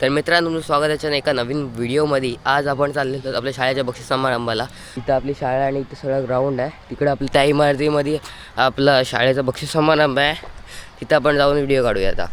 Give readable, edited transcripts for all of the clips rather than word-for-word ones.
तर मित्रांनो, तुमचं स्वागत आहे एका नवीन व्हिडिओमध्ये। आज आपण चाललो आहोत आपल्या शाळेच्या बक्षीस समारंभाला। इथं आपली शाळा आणि इथं सगळं ग्राउंड आहे। तिकडे आपल्या त्या इमारतीमध्ये आपला शाळेचा बक्षीस समारंभ आहे। तिथं आपण जाऊन व्हिडिओ काढूया आता।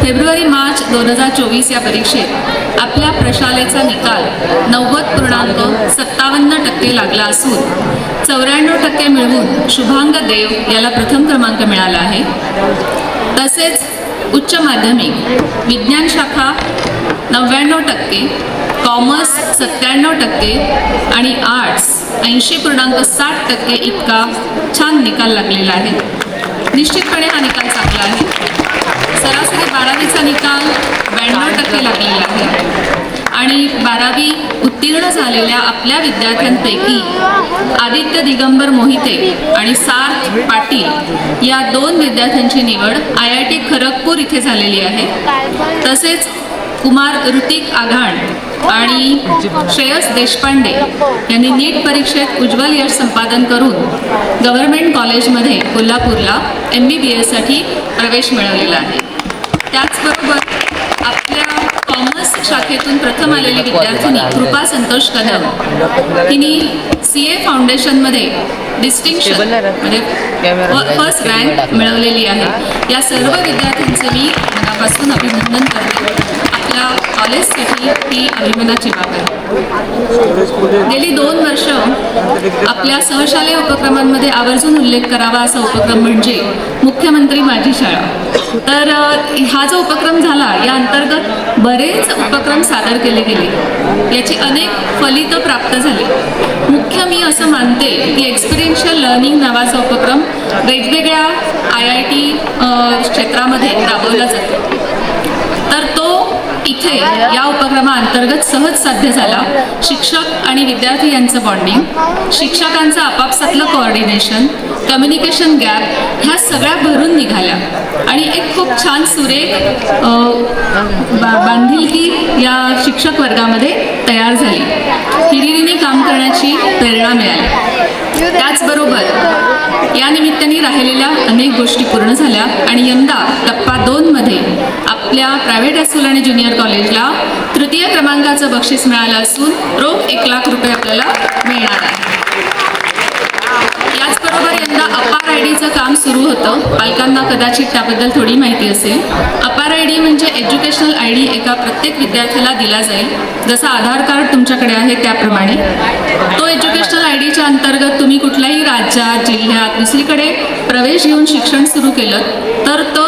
फेब्रुवारी-मार्च 2024 या परीक्षेत आपल्या प्रशालेचा निकाल 90.57% लागला असून 94% मिळवून शुभांग देव याला प्रथम क्रमांक मिळाला आहे। तसेच उच्च माध्यमिक विज्ञान शाखा 99%, कॉमर्स 97% आणि आर्ट्स 80.60% इतका छान निकाल लागलेला आहे। निश्चितपणे हा निकाल चांगला आहे। सरासरी 12वीचा निकाल 92% लागलेला आहे आणि 12वी उत्तीर्ण झालेल्या आपल्या विद्यार्थ्यांपैकी आदित्य दिगंबर मोहिते आणि सार्थ पाटील या 2 विद्यार्थ्यांची निवड IIT खरगपूर इथे झालेली आहे। तसेच कुमार ऋतिक आघाण आणि श्रेयस देशपांडे यांनी नीट परीक्षेत उज्ज्वल यश संपादन करून गव्हर्नमेंट कॉलेजमध्ये कोल्हापूरला MBBS साठी प्रवेश मिळवलेला आहे। त्याचबरोबर आपल्या कॉमर्स शाखेतून प्रथम आलेली विद्यार्थिनी कृपा संतोष कदम हिने CA फाउंडेशनमध्ये डिस्टिंक्शन म्हणजे फर्स्ट रँक मिळवलेली आहे. या सर्व विद्यार्थ्यांचे मी मनापासून अभिनंदन करते. आपल्या कॉलेजसाठी ही अभिमानाची बाब आहे. गेली 2 वर्ष आपल्या सहशालेय उपक्रमांमध्ये आवर्जून उल्लेख करावा असा उपक्रम म्हणजे मुख्यमंत्री माझी शाळा. तर हा जो उपक्रम झाला या अंतर्गत बरेच उपक्रम सादर केले गेले. याची अनेक फलितं प्राप्त झाली. मुख्य मी असं मानते की एक्सपिरियन्शियल लर्निंग नावाचा उपक्रम वेगवेगळ्या IIT क्षेत्रामध्ये राबवला जातो. तर तो इथे या उपक्रमाअंतर्गत सहज साध्य झाला. शिक्षक आणि विद्यार्थी यांचं बॉन्डिंग, शिक्षकांचं आपापसातलं कोऑर्डिनेशन, कम्युनिकेशन गॅप ह्या सगळ्या भरून निघाल्या आणि एक खूप छान सुरेख बांधिलकी या शिक्षक वर्गामध्ये तयार झाली. हिरिरीने काम करण्याची प्रेरणा मिळाली. त्याचबरोबर या निमित्ताने राहिलेल्या अनेक गोष्टी पूर्ण झाल्या आणि यंदा टप्पा 2 मध्ये आपल्या प्रायव्हेट हायस्कूल आणि ज्युनियर कॉलेजला तृतीय क्रमांकाचं बक्षीस मिळालं असून रोख 1 लाख रुपये आपल्याला मिळणार आहे. याचबरोबर यंदा अपार IDचं काम सुरू होतं. पालकांना कदाचित त्याबद्दल थोडी माहिती असेल. अपार ID म्हणजे एज्युकेशनल ID एका प्रत्येक विद्यार्थ्याला दिला जाईल. जसं आधार कार्ड तुमच्याकडे आहे त्याप्रमाणे तो एज्युकेशनल IDच्या अंतर्गत तुम्ही कुठल्याही राज्यात, जिल्ह्यात, दुसरीकडे प्रवेश घेऊन शिक्षण सुरू केलं तर तो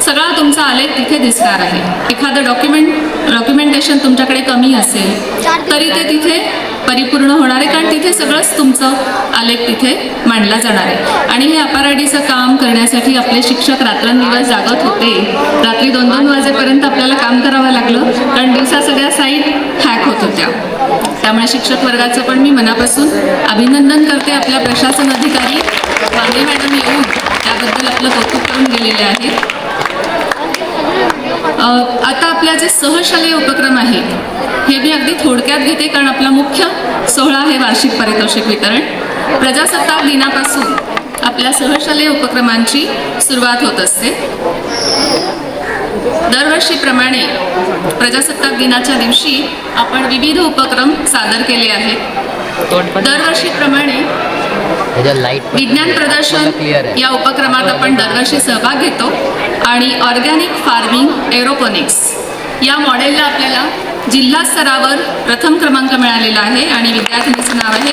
सगळा तुमचा आलेख तिथे दिसणार आहे. एखादं डॉक्युमेंटेशन तुमच्याकडे कमी असेल तरी ते तिथे परिपूर्ण होणार आहे, कारण तिथे सगळंच तुमचं आलेख तिथे मांडला जाणार आहे. आणि हे अपार IDचं काम करण्यासाठी आपले शिक्षक रात्रंदिवस जागत होते. रात्री 2-2 वाजेपर्यंत आपल्याला काम करावं लागलं, कारण दिवसा सगळ्या साईट हॅक होत होत्या. त्यामुळे शिक्षक वर्गाचं पण मी मनापासून अभिनंदन करते. आपल्या प्रशासन अधिकारी वांगे मॅडम येऊन त्याबद्दल आपलं कौतुक करून गेलेले आहेत. आता आपल्या जे सहशालेय उपक्रम आहेत हे मी अगदी थोडक्यात घेते, कारण आपला मुख्य सोहळा आहे वार्षिक पारितोषिक वितरण. प्रजासत्ताक दिनापासून आपल्या सहशालेय उपक्रमांची सुरुवात होत असते. दरवर्षीप्रमाणे प्रजासत्ताक दिनाच्या दिवशी आपण विविध उपक्रम सादर केले आहेत. दरवर्षीप्रमाणे विज्ञान प्रदर्शन या उपक्रमात आपण दरवर्षी सहभाग घेतो आणि ऑर्गॅनिक फार्मिंग एरोपोनिक्स या मॉडेलला आपल्याला जिल्हा स्तरावर प्रथम क्रमांक मिळालेला आहे आणि विद्यार्थिनीचं नाव आहे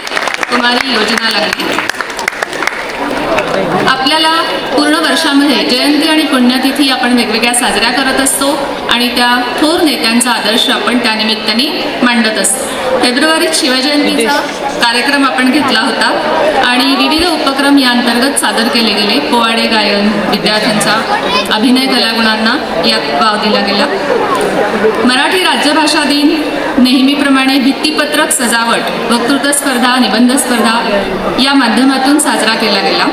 कुमारी योजना लागली. आपल्याला पूर्ण वर्षामध्ये जयंती आणि पुण्यतिथी आपण वेगवेगळ्या साजऱ्या करत असतो आणि त्या थोर नेत्यांचा आदर्श आपण त्यानिमित्ताने मांडत असतो. फेब्रुवारीत शिवजयंतीचा कार्यक्रम आपण घेतला होता आणि विविध उपक्रम या अंतर्गत सादर केले गेले. पोवाडे गायन, विद्यार्थ्यांचा अभिनय कलागुणांना यात वाव दिला गेला. मराठी राज्यभाषा दिन नेहमीप्रमाणे भित्तीपत्रक सजावट, वक्तृत्व स्पर्धा, निबंध स्पर्धा या माध्यमातून साजरा केला गेला.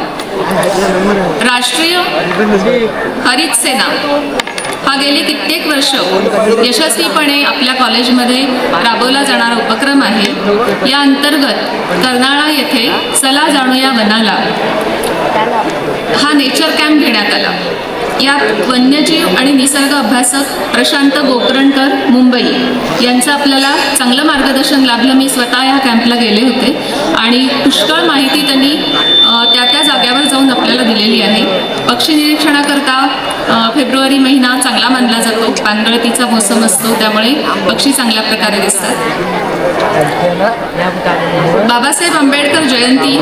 राष्ट्रीय हरित सेना हा गेली कित्येक वर्ष यशस्वीपणे आपल्या कॉलेजमध्ये राबवला जाणारा उपक्रम आहे. या अंतर्गत कर्नाळा येथे चला जाणूया वनाला हा नेचर कॅम्प घेण्यात आला. यात वन्यजीव आणि निसर्ग अभ्यासक प्रशांत गोकरणकर मुंबई यांचं आपल्याला चांगलं मार्गदर्शन लाभलं. मी स्वतः या कॅम्पला गेले होते आणि पुष्कळ माहिती त्यांनी त्या जाग्यावर जाऊन आपल्याला दिलेली आहे. पक्षी निरीक्षणाकरता फेब्रुवारी महिना चांगला मानला जातो. पानगळतीचा मोसम असतो, त्यामुळे पक्षी चांगल्या प्रकारे दिसतात. बाबासाहेब आंबेडकर जयंती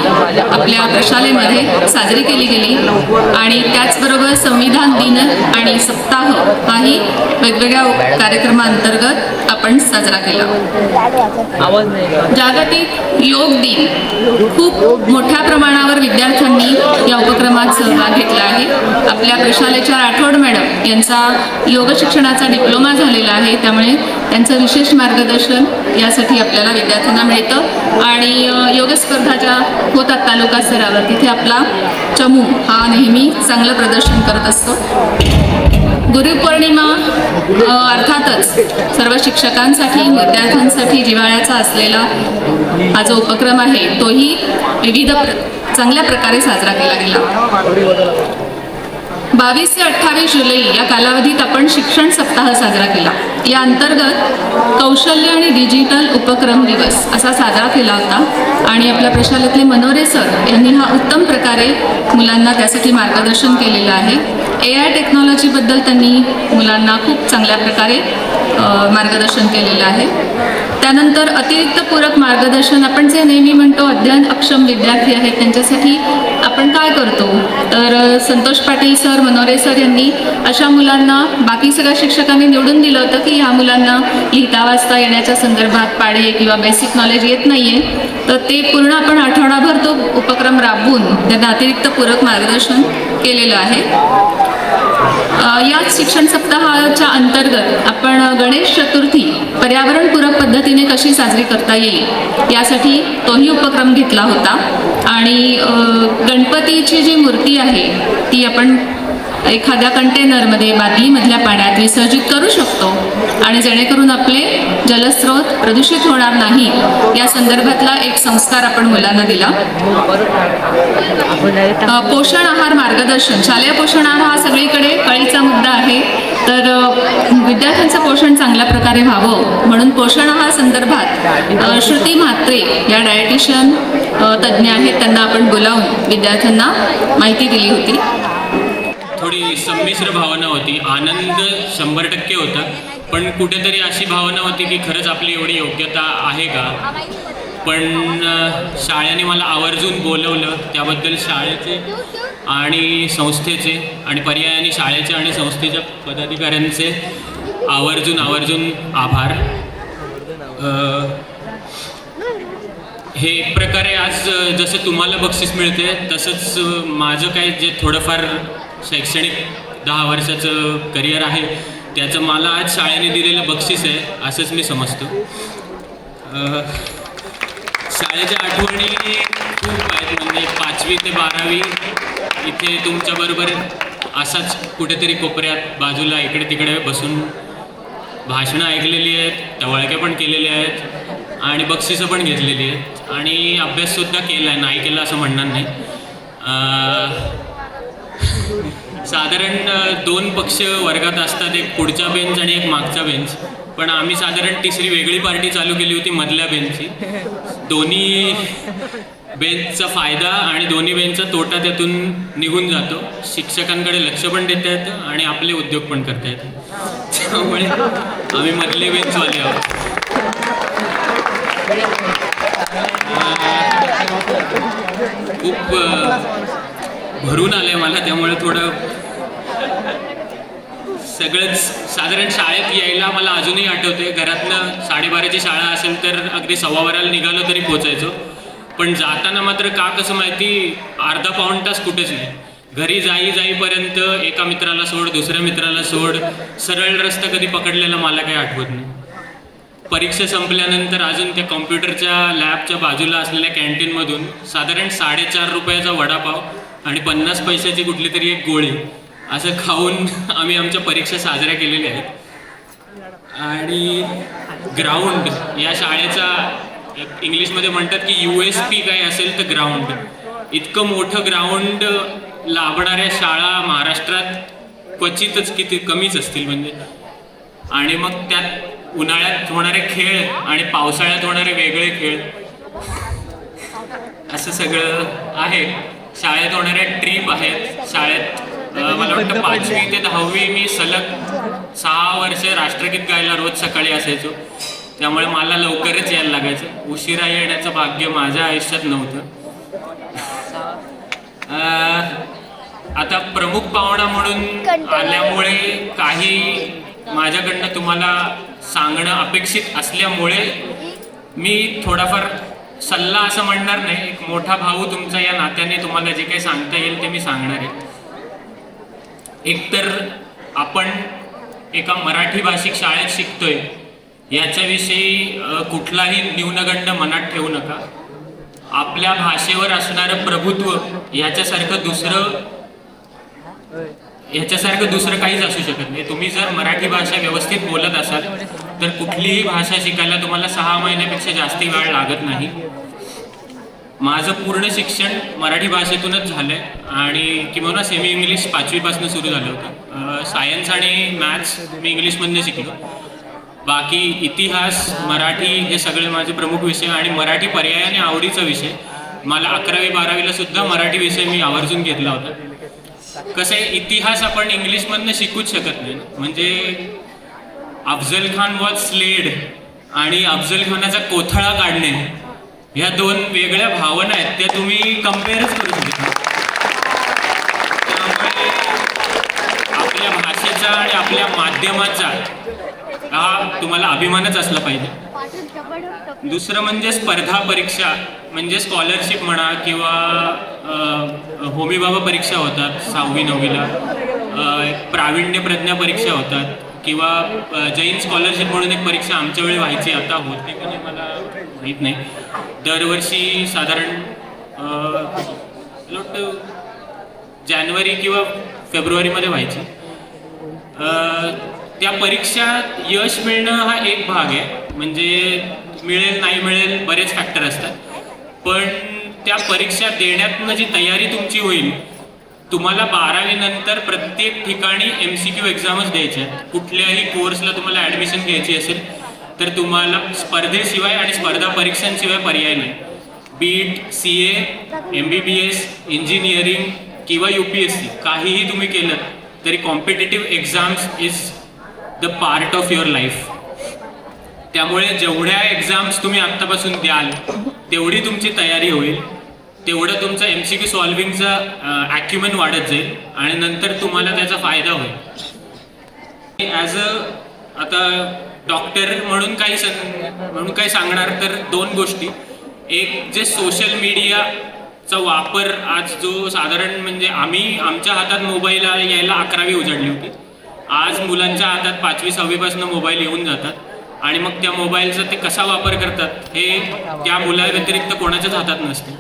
आपल्या प्रशालेमध्ये साजरी केली गेली आणि त्याचबरोबर संविधान दिन आणि सप्ताह हाही वेगवेगळ्या कार्यक्रमाअंतर्गत आपण साजरा केला. जागतिक योग दिन खूप मोठ्या प्रमाणावर विद्यार्थ्यांनी या उपक्रमात सहभाग घेतला आहे. आपल्या प्रशालेच्या राठोड मॅडम यांचा योग शिक्षणाचा डिप्लोमा झालेला आहे, त्यामुळे त्यांचं विशेष मार्गदर्शन यासाठी आपल्याला विद्यार्थ्यांना मिळतं. आणि योग स्पर्धा ज्या होतात तालुका स्तरावर तिथे आपला चमू हा नेहमी चांगलं प्रदर्शन करत असतो. गुरुपौर्णिमा अर्थातच सर्व शिक्षकांसाठी, विद्यार्थ्यांसाठी जिव्हाळ्याचा असलेला हा जो उपक्रम आहे तोही विविध चांगल्या प्रकारे साजरा केला गेला. 22 ते 28 जुलै या कालावधीत आपण शिक्षण सप्ताह साजरा केला. या अंतर्गत कौशल्य आणि डिजिटल उपक्रम दिवस असा साजरा केला होता आणि आपल्या प्रशालेतले मनोरे सर यांनी हा उत्तम प्रकारे मुलांना त्यासाठी मार्गदर्शन केलेलं आहे. AI टेक्नॉलॉजीबद्दल त्यांनी मुलांना खूप चांगल्या प्रकारे मार्गदर्शन केलेलं आहे. त्यानंतर अतिरिक्त पूरक मार्गदर्शन, आपण जे नेहमी म्हणतो अध्ययन अक्षम विद्यार्थी आहेत त्यांच्यासाठी आपण काय करतो, तर संतोष पाटील सर, मनोरे सर यांनी अशा मुलांना बाकी सगळ्या शिक्षकांनी निवडून दिलं होतं की ह्या मुलांना लिहिता वाचता येण्याच्या संदर्भात पाढे किंवा बेसिक नॉलेज येत नाही आहे, तर ते पूर्ण आपण आठवडाभर तो उपक्रम राबवून त्यांना अतिरिक्त पूरक मार्गदर्शन केलेलं आहे. याच शिक्षण सप्ताहाच्या अंतर्गत आपण गणेश चतुर्थी पर्यावरणपूरक पद्धतीने कशी साजरी करता येईल यासाठी तोही उपक्रम घेतला होता. आणि गणपतीची जी मूर्ती आहे ती आपण एखाद्या कंटेनरमध्ये बादलीमधल्या पाण्यात विसर्जित करू शकतो आणि जेणेकरून आपले जलस्रोत प्रदूषित होणार नाही या संदर्भातला एक संस्कार आपण मुलांना दिला. पोषण आहार मार्गदर्शन, शालेय पोषण आहार हा सगळीकडे कळीचा मुद्दा आहे, तर विद्यार्थ्यांचं पोषण चांगल्या प्रकारे व्हावं म्हणून पोषण आहार संदर्भात श्रुती म्हात्रे या डायटिशियन तज्ज्ञ आहेत, त्यांना आपण बोलावून विद्यार्थ्यांना माहिती दिली होती. थोडी संमिश्र भावना होती. आनंद 100% होता, पण कुठेतरी अशी भावना होती की खरंच आपली एवढी योग्यता आहे का. पण शाळेने मला आवर्जून बोलवलं, त्याबद्दल शाळेचे आणि संस्थेचे आणि पर्यायाने शाळेचे आणि संस्थेच्या पदाधिकाऱ्यांचे आवर्जून आभार. हे एक प्रकारे आज जसं तुम्हाला बक्षीस मिळते तसंच माझं काय जे थोडंफार शैक्षणिक 10 वर्षाचं करिअर आहे त्याचं मला आज शाळेने दिलेलं बक्षीस आहे असंच मी समजतो. शाळेच्या आठवणी खूप आहेत, म्हणजे 5वी ते 12वी इथे तुमच्याबरोबर असाच कुठेतरी कोपऱ्यात बाजूला इकडे तिकडे बसून भाषणं ऐकलेली आहेत, टवाळक्या पण केलेल्या आहेत आणि बक्षिसं पण घेतलेली आहेत आणि अभ्याससुद्धा केला आहे, नाही केला असं म्हणणार नाही. साधारण 2 पक्ष वर्गात असतात, एक पुढचा बेंच आणि एक मागचा बेंच, पण आम्ही साधारण तिसरी वेगळी पार्टी चालू केली होती मधल्या बेंचची. दोन्ही बेंचचा फायदा आणि दोन्ही बेंचचा तोटा त्यातून निघून जातो. शिक्षकांकडे लक्ष पण देता येतं आणि आपले उद्योग पण करता येतात, त्यामुळे आम्ही मधले बेंचवाले आहोत. खूप भरून आलंय मला, त्यामुळे थोडं सगळंच साधारण शाळेत यायला मला अजूनही आठवते. घरातनं 12:30ची शाळा असेल तर अगदी 12:15ला निघालो तरी पोचायचो, पण जाताना मात्र का कसं माहिती अर्धा पाऊण तास कुठेच नाही. घरी जाईपर्यंत एका मित्राला सोड, दुसऱ्या मित्राला सोड, सरळ रस्ता कधी पकडलेला मला काही आठवत नाही. परीक्षा संपल्यानंतर अजून त्या कॉम्प्युटरच्या लॅबच्या बाजूला असलेल्या कॅन्टीनमधून साधारण 4.5 रुपयाचा वडापाव आणि 50 पैशाची कुठली तरी एक गोळी असं खाऊन आम्ही आमच्या परीक्षा साजऱ्या केलेल्या आहेत. आणि ग्राउंड या शाळेचा इंग्लिशमध्ये म्हणतात की USP काय असेल तर ग्राउंड. इतकं मोठं ग्राउंड लाभणाऱ्या शाळा महाराष्ट्रात क्वचितच किती कमीच असतील म्हणजे. आणि मग त्यात उन्हाळ्यात होणारे खेळ आणि पावसाळ्यात होणारे वेगळे खेळ असं सगळं आहे. शाळेत होणाऱ्या ट्रीप आहेत. शाळेत मला वाटतं 5वी ते 10वी मी सलग 6 वर्ष राष्ट्रगीत गायला रोज सकाळी असायचो, त्यामुळे मला लवकरच यायला लागायचं. उशिरा येण्याचं भाग्य माझ्या आयुष्यात नव्हतं. आता प्रमुख पाहुणा म्हणून आल्यामुळे काही माझ्याकडनं तुम्हाला सांगणं अपेक्षित असल्यामुळे मी थोडाफार सल्ला असं म्हणणार नाही, एक मोठा भाऊ तुमचा या नात्याने तुम्हाला जे काही सांगता येईल ते मी सांगणार आहे. एकतर आपण एका मराठी भाषिक शाळेत शिकतोय याच्याविषयी कुठलाही न्यूनगंड मनात ठेवू नका. आपल्या भाषेवर असणारं प्रभुत्व ह्याच्यासारखं दुसरं काहीच असू शकत नाही. तुम्ही जर मराठी भाषा व्यवस्थित बोलत असाल तर कुठलीही भाषा शिकायला तुम्हाला 6 महिन्यापेक्षा जास्ती वेळ लागत नाही. माझं पूर्ण शिक्षण मराठी भाषेतूनच झालं आहे आणि किंवा सेमी इंग्लिश 5वीपासून सुरू झालं होतं. सायन्स आणि मॅथ्स मी इंग्लिशमधनं शिकलो. बाकी इतिहास, मराठी हे सगळे माझे प्रमुख विषय आणि मराठी पर्यायाने आवडीचा विषय. मला 11वी-12वीला सुद्धा मराठी विषय मी आवर्जून घेतला होता. कसं आहे, इतिहास आपण इंग्लिशमधनं शिकूच शकत नाही. म्हणजे अफजल खान वॉज स्लेड आणि अफजल खानाचा कोथळा काढणे ह्या 2 वेगळ्या भावना आहेत, त्या तुम्ही कम्पेअरच करू शकत नाही. त्यामुळे आपल्या भाषेचा आणि आपल्या माध्यमाचा हा तुम्हाला अभिमानच असला पाहिजे. दुसरं म्हणजे स्पर्धा परीक्षा, म्हणजे स्कॉलरशिप म्हणा किंवा होमी बाबा परीक्षा होतात 6वी-9वीला, प्रावीण्य प्रज्ञा परीक्षा होतात किंवा जैन स्कॉलरशिप म्हणून एक परीक्षा आमच्या वेळी व्हायची, आता होते का नाही मला माहीत नाही. दरवर्षी साधारण जानेवारी किंवा फेब्रुवारीमध्ये व्हायची. त्या परीक्षात यश मिळणं हा एक भाग आहे, म्हणजे मिळेल नाही मिळेल बरेच फॅक्टर असतात. पण त्या परीक्षा देण्यातनं जी तयारी तुमची होईल, तुम्हाला 12वी नंतर प्रत्येक ठिकाणी MCQ एक्झामच द्यायच्या आहेत. कुठल्याही कोर्सला तुम्हाला ॲडमिशन घ्यायची असेल तर तुम्हाला स्पर्धेशिवाय आणि स्पर्धा परीक्षांशिवाय पर्याय नाही. बीट, CA, MBBS, इंजिनिअरिंग किंवा UPSC काहीही तुम्ही केलं तरी competitive exams is the part of your life. त्यामुळे जेवढ्या एक्झाम्स तुम्ही आत्तापासून द्याल तेवढी तुमची तयारी होईल, तेवढं तुमचं MCQ सॉल्विंगचं ॲक्युमेंट वाढत जाईल आणि नंतर तुम्हाला त्याचा फायदा होईल. ॲज आता डॉक्टर म्हणून काही सांगणार तर 2 गोष्टी. एक, जे सोशल मीडियाचा वापर आज जो साधारण, म्हणजे आमच्या हातात मोबाईल यायला 11वी उजाडली होती. आज मुलांच्या हातात 5वी-6वीपासून मोबाईल येऊन जातात आणि मग त्या मोबाईलचा ते कसा वापर करतात हे त्या मुलाव्यतिरिक्त कोणाच्याच हातात नसते.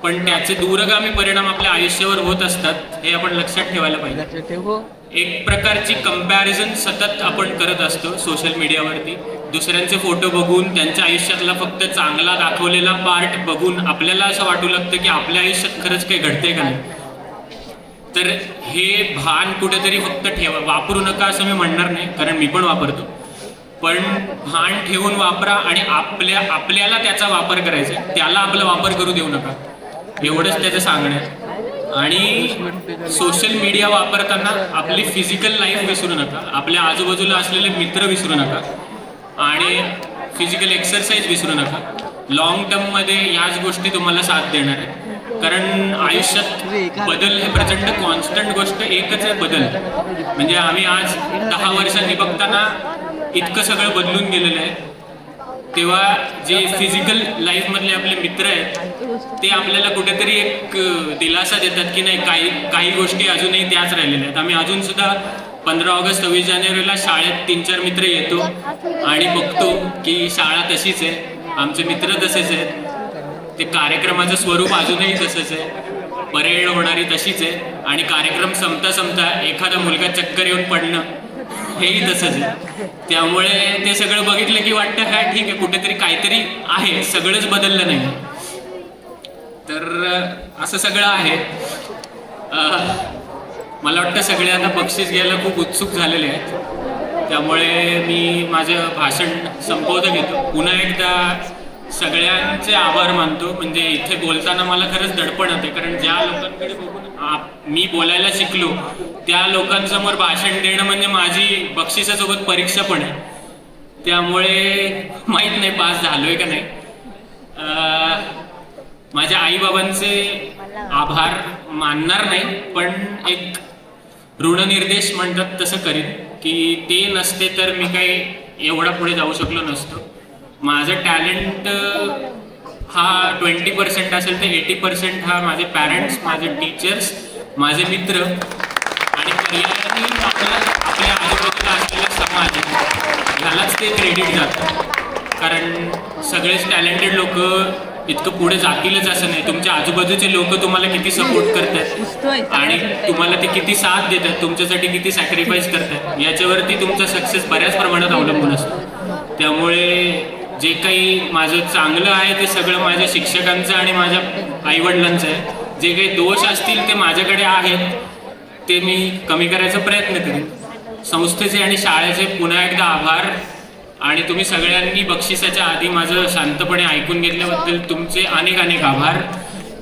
पण त्याचे दूरगामी परिणाम आपल्या आयुष्यावर होत असतात, हे आपण लक्षात ठेवायला पाहिजे. एक प्रकारची कंपॅरिझन सतत आपण करत असतो सोशल मीडियावरती. दुसऱ्यांचे फोटो बघून त्यांच्या आयुष्यातला फक्त चांगला दाखवलेला पार्ट बघून आपल्याला असं वाटू लागतं की आपल्या आयुष्यात खरंच काही घडते का नाही. तर हे भान कुठेतरी फक्त वापरू नका असं मी म्हणणार नाही, कारण मी पण वापरतो. पण भान ठेवून वापरा आणि आपल्याला त्याचा वापर करायचा, त्याला आपला वापर करू देऊ नका, एवढंच त्याचं सांगणं आहे. आणि सोशल मीडिया वापरताना आपली फिजिकल लाईफ विसरू नका, आपल्या आजूबाजूला असलेले मित्र विसरू नका आणि फिजिकल एक्सरसाइज विसरू नका. लॉंग टर्ममध्ये ह्याच गोष्टी तुम्हाला साथ देणार आहे. कारण आयुष्यात बदल हे प्रचंड कॉन्स्टंट गोष्ट एकच आहे, बदल. म्हणजे आम्ही आज 10 वर्षांनी बघताना इतकं सगळं बदलून गेलेलं आहे, तेव्हा जे फिजिकल लाईफमधले आपले मित्र आहेत ते आपल्याला कुठेतरी एक दिलासा देतात की नाही, काही गोष्टी अजूनही त्याच राहिलेल्या आहेत. आम्ही अजून सुद्धा 15 ऑगस्ट 26 जानेवारीला शाळेत 3-4 मित्र येतो आणि बघतो की शाळा तशीच आहे, आमचे मित्र तसेच आहेत, ते कार्यक्रमाचं स्वरूप अजूनही तसंच आहे, परेड होणारी तशीच आहे आणि कार्यक्रम संपता एखादा मुलगा चक्कर येऊन पडणं हेही तसंच आहे. त्यामुळे ते सगळं बघितलं की वाटतं हा ठीक आहे, कुठेतरी काहीतरी आहे, सगळंच बदललं नाही. तर असं सगळं आहे. मला वाटतं सगळे आता बक्षीस घ्यायला खूप उत्सुक झालेले आहेत, त्यामुळे मी माझं भाषण संपवत घेतो. पुन्हा एकदा सगळ्यांचे आभार मानतो. म्हणजे इथे बोलताना मला खरंच दडपण होते, कारण ज्या लोकांकडे बघून मी बोलायला शिकलो त्या लोकांसमोर भाषण देणं म्हणजे माझी बक्षिसासोबत परीक्षा पण आहे. त्यामुळे माहीत नाही पास झालोय का नाही. माझ्या आईबाबांचे आभार मानणार नाही, पण एक ऋणनिर्देश म्हणतात तसं करीन की ते नसते तर मी काही एवढा पुढे जाऊ शकलो नसतो. माझं टॅलेंट हा 20% असेल तर 80% हा माझे पॅरेंट्स, माझे टीचर्स, माझे मित्र आणि पर्यायाने आपल्या आजूबाजूला असलेला समाज ह्यालाच ते क्रेडिट जातं. कारण सगळेच टॅलेंटेड लोक इतकं पुढे जातीलच असं नाही. तुमच्या आजूबाजूचे लोक तुम्हाला किती सपोर्ट करतात आणि तुम्हाला ते किती साथ देतात, तुमच्यासाठी किती सॅक्रिफाईस करतात, याच्यावरती तुमचा सक्सेस बऱ्याच प्रमाणात अवलंबून असतो. त्यामुळे जे काही माझं चांगलं आहे ते सगळं माझ्या शिक्षकांचं आणि माझ्या आईवडिलांचं आहे. जे काही दोष असतील ते माझ्याकडे आहेत, ते मी कमी करायचा प्रयत्न करेन. संस्थेचे आणि शाळेचे पुन्हा एकदा आभार. आणि तुम्ही सगळ्यांनी बक्षिसाच्या आधी माझं शांतपणे ऐकून घेतल्याबद्दल तुमचे अनेक अनेक आभार.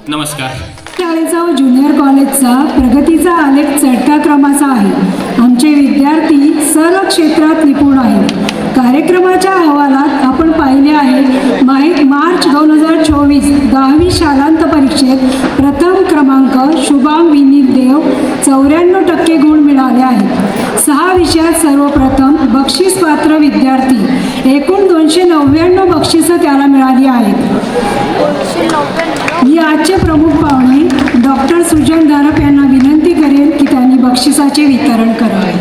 नमस्कार. शाळेचा व ज्युनियर कॉलेजचा प्रगतीचा आलेख चढत्या क्रमाचा आहे. आमचे विद्यार्थी सर्व क्षेत्रात निपुण आहेत. कार्यक्रमाच्या अहवालात आपण पाहिले आहे मार्च 2024 10वी शालांत परीक्षेत प्रथम क्रमांक शुभांग विनीत देव 94% गुण मिळाले आहेत. 6 विषयात सर्वप्रथम बक्षीस पात्र विद्यार्थी एकूण 299 बक्षिसं त्याला मिळाली आहेत. मी आजचे प्रमुख पाहुणे डॉक्टर सुजन धारप यांना विनंती करेन की त्यांनी बक्षिसाचे वितरण करावे.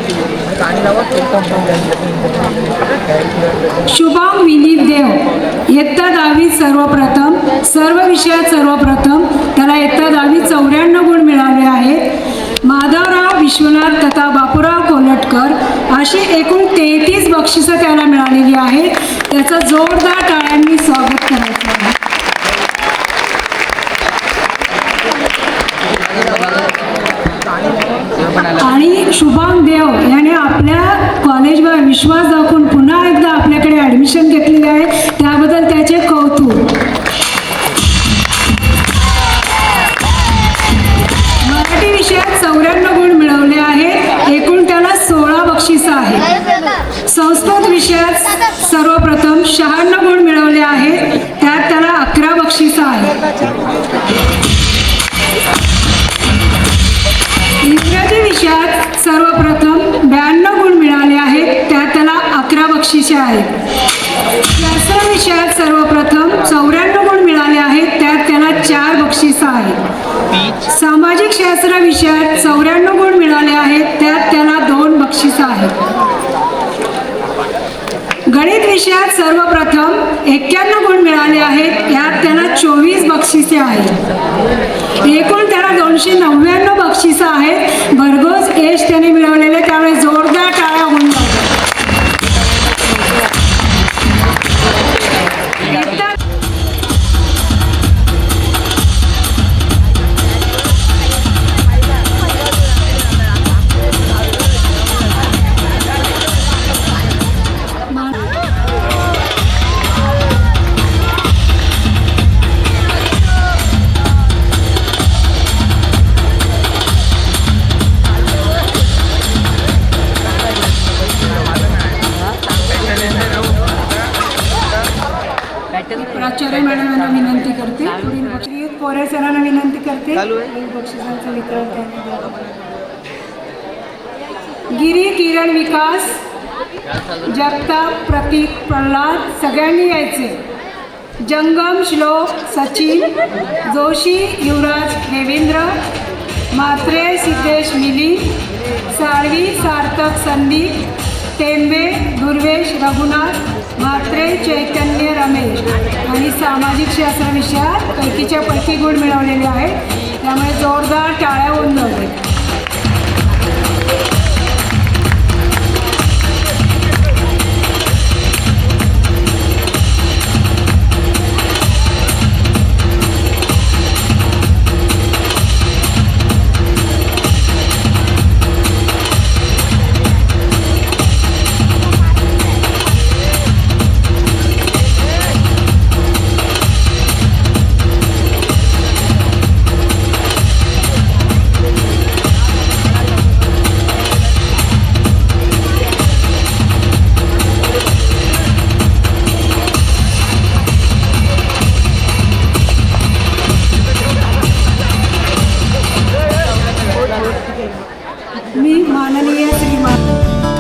शुभांग विनीत देव इयत्ता 10वीत सर्वप्रथम, सर्व विषयात सर्वप्रथम, त्याला इयत्ता 10वीत 94 गुण मिळाले आहेत. माधवराव विश्वनाथ तथा बापूराव कोलटकर अशी एकूण 33 बक्षिसं त्याला मिळालेली आहेत. त्याचं जोरदार टाळ्यांनी स्वागत करायचं आहे. आणि शुभांग देव याने आपल्या कॉलेजवर विश्वास दाखवून पुन्हा एकदा आपल्याकडे ॲडमिशन घेतलेले आहे, त्याबद्दल त्याचे कौतुक. मराठी विषयात 94 गुण मिळवले आहेत. एकूण त्याला 16 बक्षिसं आहेत. संस्कृत विषयात सर्वप्रथम 96 गुण मिळवले आहेत. त्यात त्याला 11 बक्षिसं आहेत. इंग्रजी विषयात सर्वप्रथम 92 गुण मिळाले आहेत. त्यात त्याला 11 बक्षिसे आहेत. शास्त्र विषयात सर्वप्रथम 94 गुण मिळाले आहेत. त्यात त्याला 4 बक्षिसं आहेत. सामाजिक शास्त्र विषयात 94 गुण मिळाले आहेत. त्यात त्याला 2 बक्षिसं आहेत. गणित विषयात सर्वप्रथम 91 गुण मिळाले आहेत. यात त्याला 24 बक्षिसे आहेत. एकूण त्याला 299 बक्षिसं आहेत. भरघोस यश त्याने मिळवलेले, त्यामुळे जोरदार टाळ्या होऊन जातात. प्राचार्य मॅडमांना विनंती करते. पुढील बक्षीस पोरे सरांना विनंती करते. बक्षिसांचं वितरण त्यांनी द्यावं. गिरी, किरण, विकास, जगताप, प्रतीक, प्रल्हाद सगळ्यांनी यायचे. जंगम, श्लोक, सचिन, जोशी, युवराज, देवेंद्र, म्हात्रे, सिद्धेश, मिली, साळवी, सार्थक, संदीप, टेंबे, दुर्वेश, रघुनाथ, म्हात्रे, चैतन्य, रमेश. आणि सामाजिक शास्त्र विषयात पैकीच्या पैकी गुण मिळवलेले आहेत. त्यामुळे जोरदार टाळ्या होऊन जातात. मी माननीय श्रीमान